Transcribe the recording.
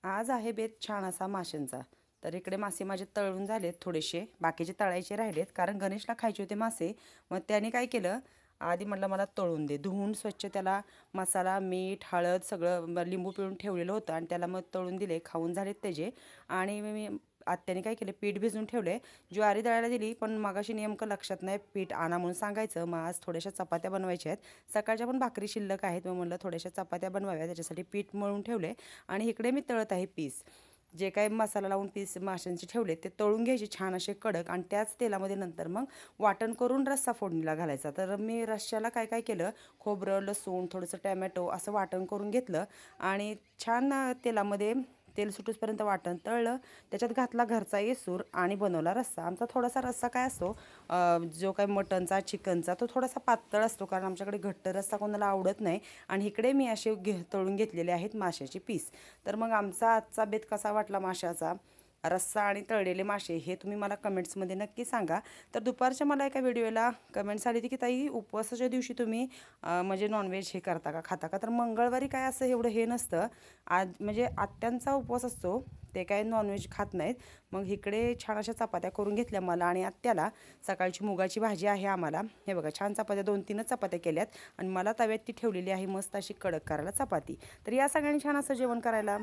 आज आहे बेत छान असा माशांचा. तर इकडे मासे माझे तळून झालेत थोडेसे, बाकीचे तळायचे राहिलेत कारण गणेशला खायचे होते मासे. मग त्याने काय केलं, आधी म्हटलं मला तळून दे. धुवून स्वच्छ त्याला मसाला, मीठ, हळद सगळं लिंबू पिळून ठेवलेलं होतं आणि त्याला मग तळून दिले. खाऊन झालेत त्याचे. आणि मी आत्याने काय केलं, पीठ भिजवून ठेवले. ज्वारी दळायला दिली, पण मगाशी नेमकं लक्षात नाही पीठ आणा म्हणून सांगायचं. मग आज थोड्याशा चपात्या बनवायच्या आहेत. सकाळच्या पण भाकरी शिल्लक आहेत. मग म्हटलं थोड्याशा चपात्या बनवाव्या, त्याच्यासाठी पीठ मळून ठेवले. आणि इकडे मी तळत आहे पीस. जे काही मसाला लावून पीस माशांचे ठेवले ते तळून घ्यायचे छान असे कडक, आणि त्याच तेलामध्ये नंतर मग वाटण करून रस्सा फोडणीला घालायचा. तर मी रश्श्याला काय काय केलं, खोबरं, लसूण, थोडंसं टॅमॅटो असं वाटण करून घेतलं आणि छान तेलामध्ये तेल सुटूसपर्यंत वाटण तळलं. त्याच्यात घातला घरचा येसूर आणि बनवला रस्सा. आमचा थोडासा रस्सा काय असतो, जो काही मटनचा, चिकनचा, तो थोडासा पातळ असतो कारण आमच्याकडे घट्ट रस्सा कोणाला आवडत नाही. आणि इकडे मी असे तळून घेतलेले आहेत माशाचे पीस. तर मग आमचा आजचा बेत कसा वाटला माशाचा, रस्सा आणि तळलेले मासे, हे तुम्ही मला कमेंट्समध्ये नक्की सांगा. तर दुपारच्या मला एका व्हिडिओला कमेंट्स आली होती की ताई, उपवासाच्या दिवशी तुम्ही म्हणजे नॉनव्हेज हे करता का, खाता का? तर मंगळवारी काय असं एवढं हे नसतं. आज म्हणजे आत्यांचा उपवास असतो, ते काय नॉनव्हेज खात नाहीत. मग इकडे छान अशा चपात्या करून घेतल्या मला आणि आत्याला. सकाळची मुगाची भाजी आहे आम्हाला. हे बघा छान चपात्या, 2-3च चपात्या केल्यात आणि मला तव्यात ती ठेवलेली आहे मस्त अशी कडक करायला चपाती. तर या सगळ्यांनी छान असं जेवण करायला.